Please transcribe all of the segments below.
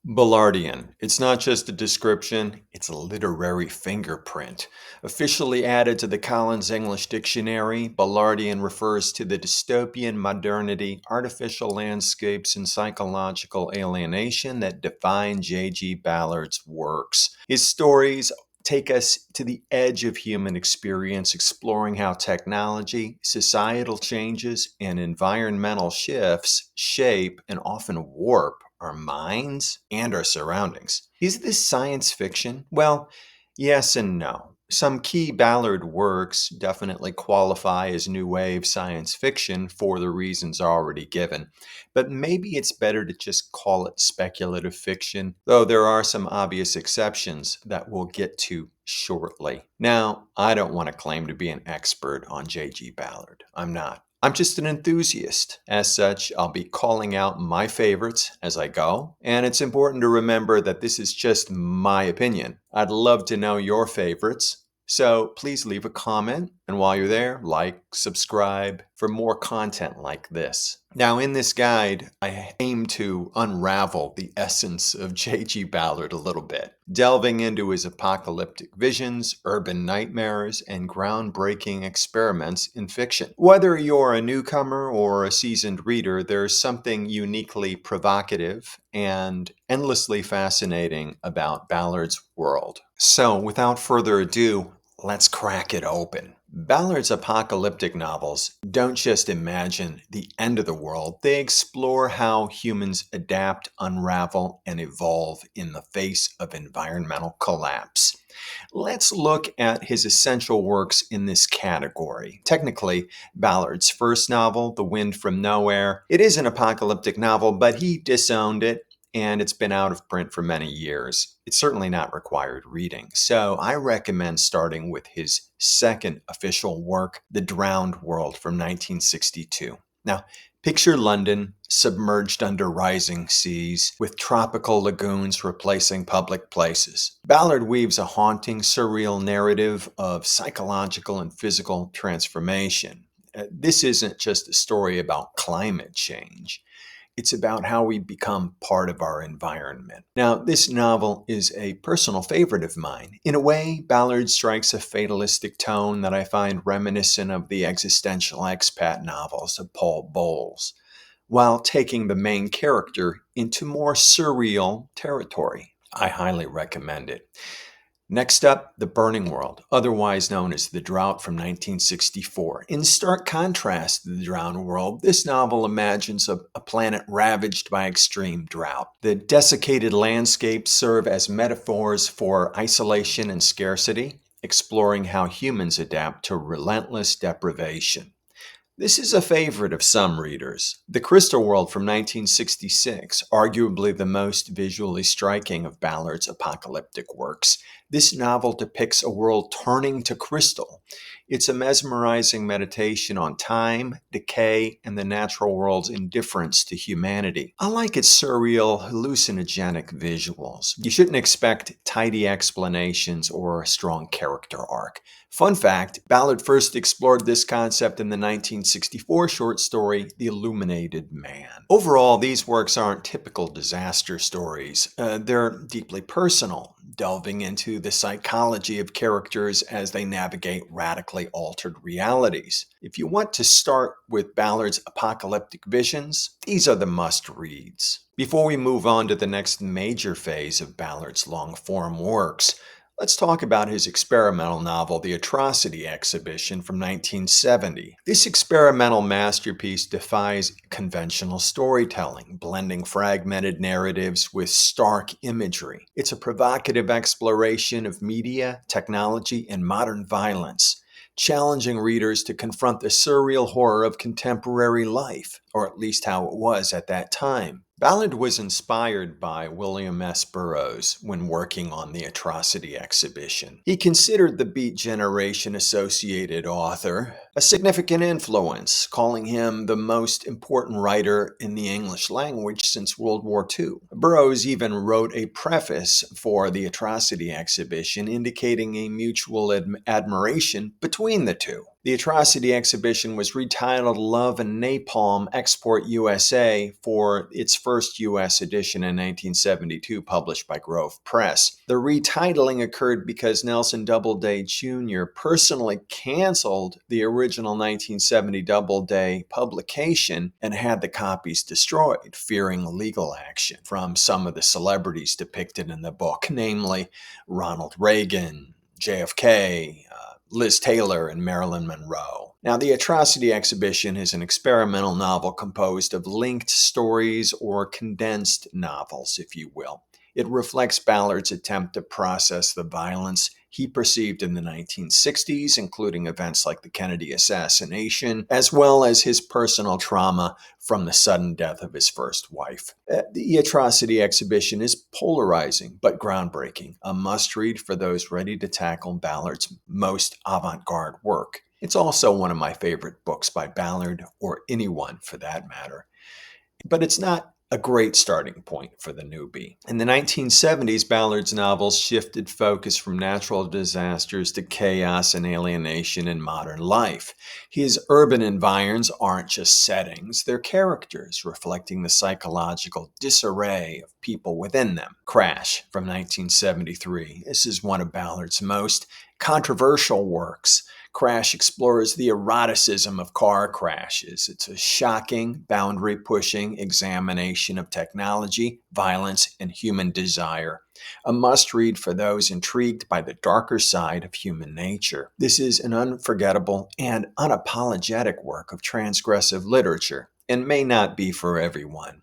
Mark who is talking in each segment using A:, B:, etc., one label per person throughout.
A: Ballardian. It's not just a description, it's a literary fingerprint. Officially added to the Collins English Dictionary, Ballardian refers to the dystopian modernity, artificial landscapes, and psychological alienation that define J.G. Ballard's works. His stories take us to the edge of human experience, exploring how technology, societal changes, and environmental shifts shape and often warp our minds and our surroundings. Is this science fiction? Well, yes and no. Some key Ballard works definitely qualify as new wave science fiction for the reasons already given, but maybe it's better to just call it speculative fiction, though there are some obvious exceptions that we'll get to shortly. Now, I don't want to claim to be an expert on J.G. Ballard. I'm not. I'm just an enthusiast. As such, I'll be calling out my favorites as I go, and it's important to remember that this is just my opinion. I'd love to know your favorites, so please leave a comment, and while you're there, like, subscribe for more content like this. Now, in this guide, I aim to unravel the essence of J.G. Ballard a little bit, delving into his apocalyptic visions, urban nightmares, and groundbreaking experiments in fiction. Whether you're a newcomer or a seasoned reader, there's something uniquely provocative and endlessly fascinating about Ballard's world. So, without further ado, let's crack it open. Ballard's apocalyptic novels don't just imagine the end of the world, they explore how humans adapt, unravel, and evolve in the face of environmental collapse. Let's look at his essential works in this category. Technically, Ballard's first novel, The Wind from Nowhere, it is an apocalyptic novel, but he disowned it and it's been out of print for many years. It's certainly not required reading, so I recommend starting with his second official work, The Drowned World from 1962. Now, picture London submerged under rising seas, with tropical lagoons replacing public places. Ballard weaves a haunting, surreal narrative of psychological and physical transformation. This isn't just a story about climate change. It's about how we become part of our environment. Now, this novel is a personal favorite of mine. In a way, Ballard strikes a fatalistic tone that I find reminiscent of the existential expat novels of Paul Bowles, while taking the main character into more surreal territory. I highly recommend it. Next up, The Burning World, otherwise known as The Drought from 1964. In stark contrast to The Drowned World, this novel imagines a planet ravaged by extreme drought. The desiccated landscapes serve as metaphors for isolation and scarcity, exploring how humans adapt to relentless deprivation. This is a favorite of some readers. The Crystal World from 1966, arguably the most visually striking of Ballard's apocalyptic works. This novel depicts a world turning to crystal. It's a mesmerizing meditation on time, decay, and the natural world's indifference to humanity. I like its surreal, hallucinogenic visuals. You shouldn't expect tidy explanations or a strong character arc. Fun fact, Ballard first explored this concept in the 1964 short story, The Illuminated Man. Overall, these works aren't typical disaster stories. They're deeply personal, delving into the psychology of characters as they navigate radically altered realities. If you want to start with Ballard's apocalyptic visions, these are the must-reads. Before we move on to the next major phase of Ballard's long-form works, let's talk about his experimental novel, The Atrocity Exhibition from 1970. This experimental masterpiece defies conventional storytelling, blending fragmented narratives with stark imagery. It's a provocative exploration of media, technology, and modern violence, challenging readers to confront the surreal horror of contemporary life, or at least how it was at that time. Ballard was inspired by William S. Burroughs when working on the Atrocity Exhibition. He considered the Beat Generation associated author a significant influence, calling him the most important writer in the English language since World War II. Burroughs even wrote a preface for the Atrocity exhibition indicating a mutual admiration between the two. The Atrocity exhibition was retitled Love and Napalm Export USA for its first U.S. edition in 1972, published by Grove Press. The retitling occurred because Nelson Doubleday Jr. personally canceled the original 1970 Doubleday publication and had the copies destroyed, fearing legal action from some of the celebrities depicted in the book, namely Ronald Reagan, JFK, Liz Taylor, and Marilyn Monroe. Now, the Atrocity exhibition is an experimental novel composed of linked stories or condensed novels, if you will. It reflects Ballard's attempt to process the violence he perceived in the 1960s, including events like the Kennedy assassination, as well as his personal trauma from the sudden death of his first wife. The Atrocity exhibition is polarizing but groundbreaking, a must-read for those ready to tackle Ballard's most avant-garde work. It's also one of my favorite books by Ballard, or anyone for that matter. But it's not a great starting point for the newbie. In the 1970s, Ballard's novels shifted focus from natural disasters to chaos and alienation in modern life. His urban environs aren't just settings, they're characters, reflecting the psychological disarray of people within them. Crash from 1973. This is one of Ballard's most controversial works. Crash explores the eroticism of car crashes. It's a shocking, boundary-pushing examination of technology, violence, and human desire. A must-read for those intrigued by the darker side of human nature. This is an unforgettable and unapologetic work of transgressive literature, and may not be for everyone.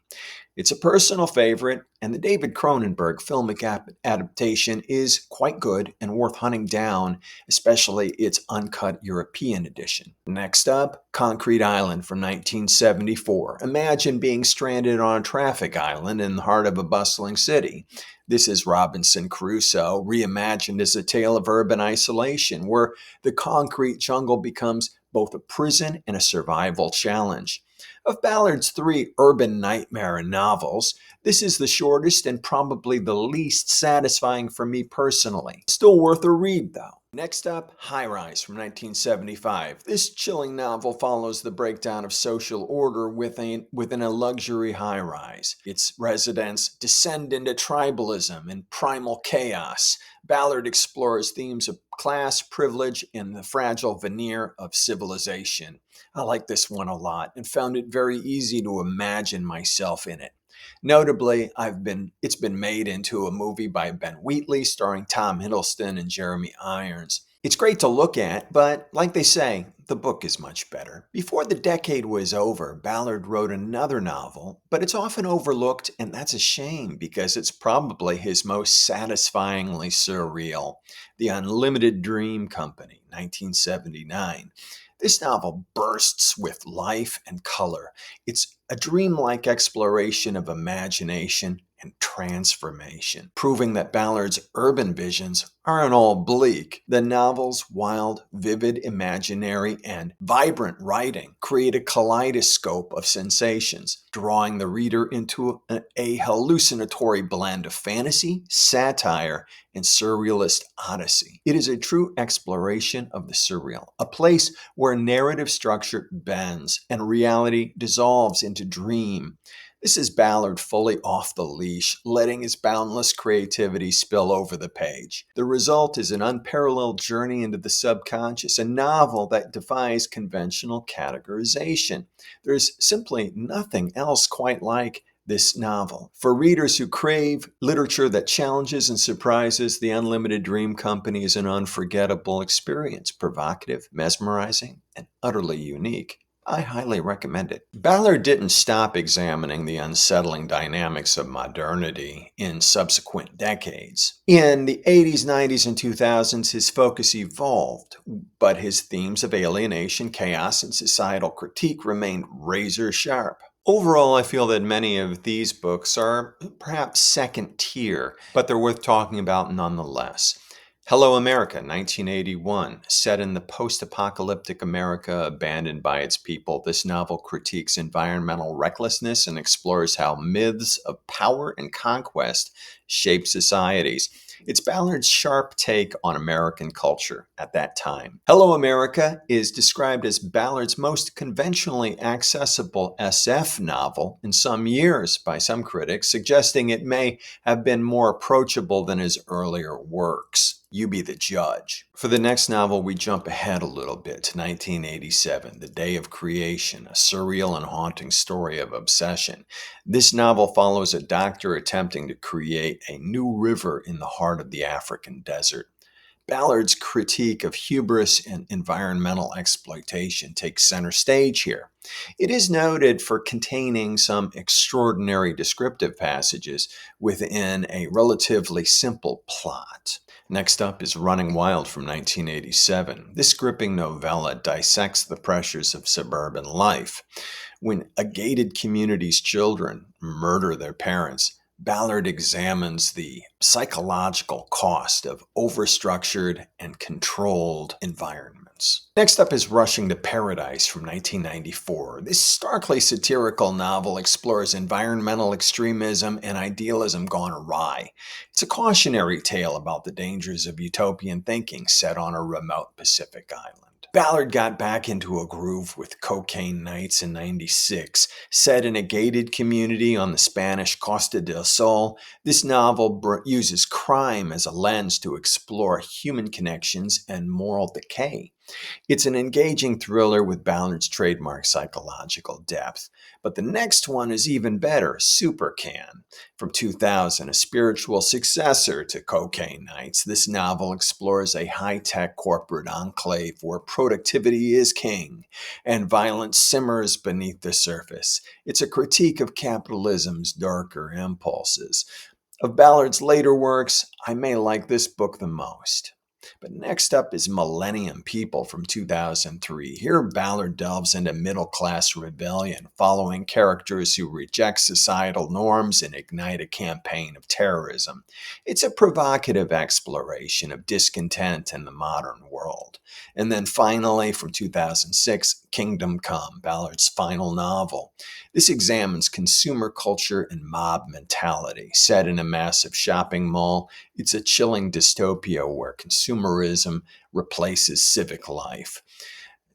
A: It's a personal favorite, and the David Cronenberg filmic adaptation is quite good and worth hunting down, especially its uncut European edition. Next up, Concrete Island from 1974. Imagine being stranded on a traffic island in the heart of a bustling city. This is Robinson Crusoe, reimagined as a tale of urban isolation, where the concrete jungle becomes both a prison and a survival challenge. Of Ballard's three urban nightmare novels, this is the shortest and probably the least satisfying for me personally. Still worth a read, though. Next up, High Rise from 1975. This chilling novel follows the breakdown of social order within a luxury high-rise. Its residents descend into tribalism and primal chaos. Ballard explores themes of class, privilege, and the fragile veneer of civilization. I like this one a lot and found it very easy to imagine myself in it. Notably, it's been made into a movie by Ben Wheatley starring Tom Hiddleston and Jeremy Irons. It's great to look at, but like they say, the book is much better. Before the decade was over, Ballard wrote another novel, but it's often overlooked, and that's a shame because it's probably his most satisfyingly surreal. The Unlimited Dream Company, 1979. This novel bursts with life and color. It's a dreamlike exploration of imagination and transformation, proving that Ballard's urban visions aren't all bleak. The novel's wild, vivid imaginary, and vibrant writing create a kaleidoscope of sensations, drawing the reader into a hallucinatory blend of fantasy, satire, and surrealist odyssey. It is a true exploration of the surreal, a place where narrative structure bends and reality dissolves into dream. This is Ballard fully off the leash, letting his boundless creativity spill over the page. The result is an unparalleled journey into the subconscious, a novel that defies conventional categorization. There's simply nothing else quite like this novel. For readers who crave literature that challenges and surprises, The Unlimited Dream Company is an unforgettable experience, provocative, mesmerizing, and utterly unique. I highly recommend it. Ballard didn't stop examining the unsettling dynamics of modernity in subsequent decades. In the 80s, 90s, and 2000s, his focus evolved, but his themes of alienation, chaos, and societal critique remained razor sharp. Overall, I feel that many of these books are perhaps second tier, but they're worth talking about nonetheless. Hello America, 1981. Set in the post apocalyptic America abandoned by its people, this novel critiques environmental recklessness and explores how myths of power and conquest shape societies. It's Ballard's sharp take on American culture at that time. Hello America is described as Ballard's most conventionally accessible SF novel in some years by some critics, suggesting it may have been more approachable than his earlier works. You be the judge. For the next novel, we jump ahead a little bit to 1987, The Day of Creation, a surreal and haunting story of obsession. This novel follows a doctor attempting to create a new river in the heart of the African desert. Ballard's critique of hubris and environmental exploitation takes center stage here. It is noted for containing some extraordinary descriptive passages within a relatively simple plot. Next up is Running Wild from 1987. This gripping novella dissects the pressures of suburban life. When a gated community's children murder their parents, Ballard examines the psychological cost of overstructured and controlled environments. Next up is Rushing to Paradise from 1994. This starkly satirical novel explores environmental extremism and idealism gone awry. It's a cautionary tale about the dangers of utopian thinking set on a remote Pacific island. Ballard got back into a groove with Cocaine Nights in '96. Set in a gated community on the Spanish Costa del Sol, this novel uses crime as a lens to explore human connections and moral decay. It's an engaging thriller with Ballard's trademark psychological depth. But the next one is even better, Supercan. From 2000, a spiritual successor to Cocaine Nights, this novel explores a high-tech corporate enclave where productivity is king and violence simmers beneath the surface. It's a critique of capitalism's darker impulses. Of Ballard's later works, I may like this book the most. But next up is Millennium People from 2003. Here, Ballard delves into middle class rebellion, following characters who reject societal norms and ignite a campaign of terrorism. It's a provocative exploration of discontent in the modern world. And then finally, from 2006, Kingdom Come, Ballard's final novel. This examines consumer culture and mob mentality. Set in a massive shopping mall, it's a chilling dystopia where consumerism replaces civic life.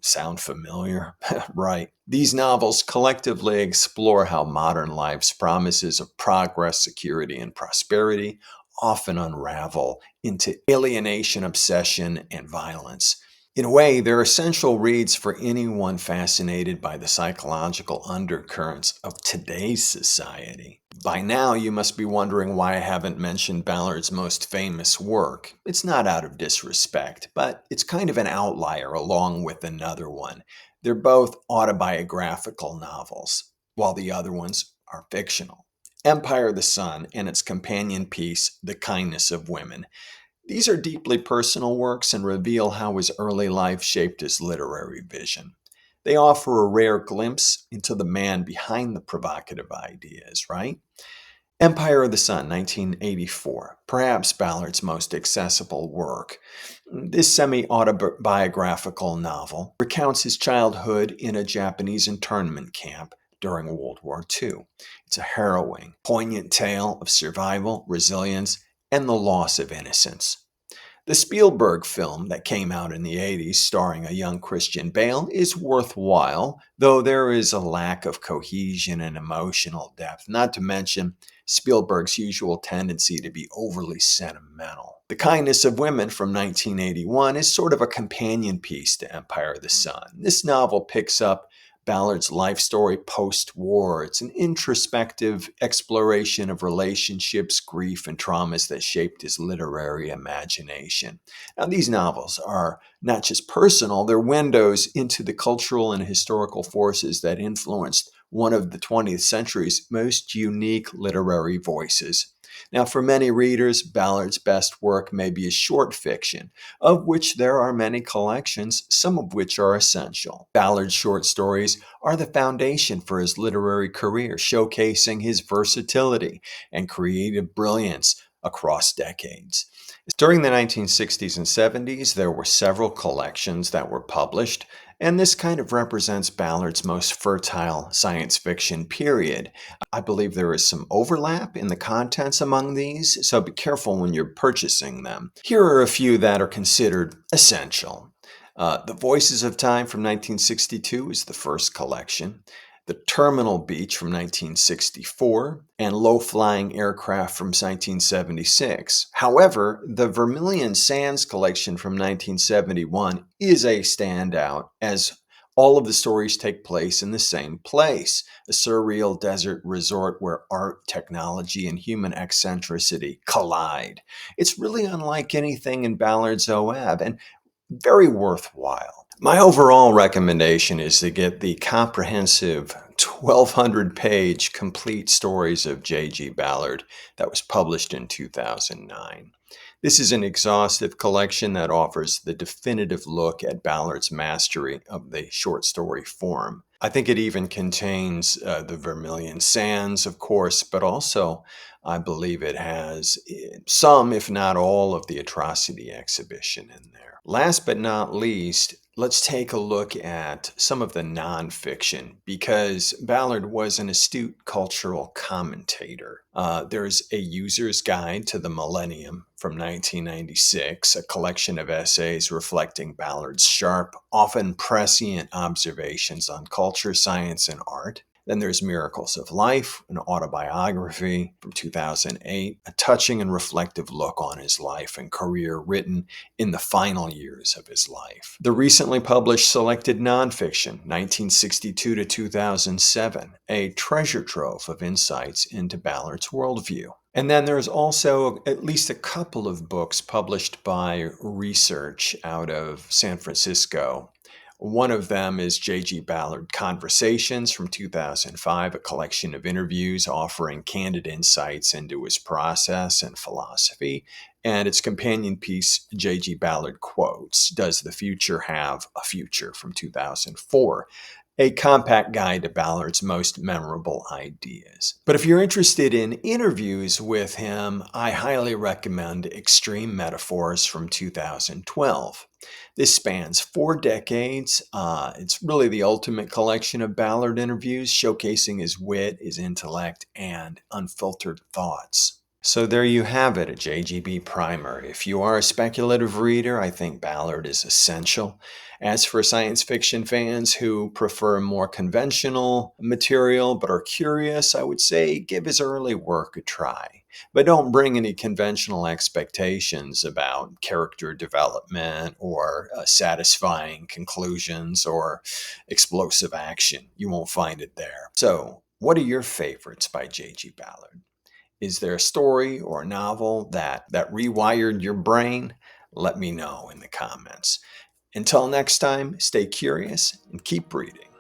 A: Sound familiar? Right. These novels collectively explore how modern life's promises of progress, security, and prosperity often unravel into alienation, obsession, and violence. In a way, they're essential reads for anyone fascinated by the psychological undercurrents of today's society. By now, you must be wondering why I haven't mentioned Ballard's most famous work. It's not out of disrespect, but it's kind of an outlier along with another one. They're both autobiographical novels, while the other ones are fictional. Empire of the Sun and its companion piece, The Kindness of Women. These are deeply personal works and reveal how his early life shaped his literary vision. They offer a rare glimpse into the man behind the provocative ideas, right? Empire of the Sun, 1984, perhaps Ballard's most accessible work. This semi autobiographical novel recounts his childhood in a Japanese internment camp during World War II. It's a harrowing, poignant tale of survival, resilience, and the loss of innocence. The Spielberg film that came out in the '80s starring a young Christian Bale is worthwhile, though there is a lack of cohesion and emotional depth, not to mention Spielberg's usual tendency to be overly sentimental. The Kindness of Women from 1981 is sort of a companion piece to Empire of the Sun. This novel picks up Ballard's life story post-war. It's an introspective exploration of relationships, grief, and traumas that shaped his literary imagination. Now, these novels are not just personal, they're windows into the cultural and historical forces that influenced one of the 20th century's most unique literary voices. Now, for many readers, Ballard's best work may be a short fiction, of which there are many collections, some of which are essential. Ballard's short stories are the foundation for his literary career, showcasing his versatility and creative brilliance across decades. During the 1960s and 70s, there were several collections that were published, and this kind of represents Ballard's most fertile science fiction period. I believe there is some overlap in the contents among these, so be careful when you're purchasing them. Here are a few that are considered essential. The Voices of Time from 1962 is the first collection. The Terminal Beach from 1964, and Low Flying Aircraft from 1976. However, the Vermilion Sands collection from 1971 is a standout, as all of the stories take place in the same place, a surreal desert resort where art, technology, and human eccentricity collide. It's really unlike anything in Ballard's OEB, and very worthwhile. My overall recommendation is to get the comprehensive 1,200-page complete stories of J.G. Ballard that was published in 2009. This is an exhaustive collection that offers the definitive look at Ballard's mastery of the short story form. I think it even contains the Vermilion Sands, of course, but also I believe it has some, if not all, of the Atrocity exhibition in there. Last but not least, let's take a look at some of the nonfiction, because Ballard was an astute cultural commentator. There's A User's Guide to the Millennium from 1996, a collection of essays reflecting Ballard's sharp, often prescient observations on culture, science, and art. Then there's Miracles of Life, an autobiography from 2008, a touching and reflective look on his life and career written in the final years of his life. The recently published Selected Nonfiction, 1962 to 2007, a treasure trove of insights into Ballard's worldview. And then there's also at least a couple of books published by research out of San Francisco. One of them is J.G. Ballard Conversations from 2005, a collection of interviews offering candid insights into his process and philosophy. And its companion piece, J.G. Ballard Quotes, Does the Future Have a Future from 2004, a compact guide to Ballard's most memorable ideas. But if you're interested in interviews with him, I highly recommend Extreme Metaphors from 2012. This spans 4 decades. It's really the ultimate collection of Ballard interviews, showcasing his wit, his intellect, and unfiltered thoughts. So there you have it, a JGB primer. If you are a speculative reader, I think Ballard is essential. As for science fiction fans who prefer more conventional material but are curious, I would say give his early work a try. But don't bring any conventional expectations about character development or satisfying conclusions or explosive action. You won't find it there. So, what are your favorites by J.G. Ballard? Is there a story or a novel that rewired your brain? Let me know in the comments. Until next time, stay curious and keep reading.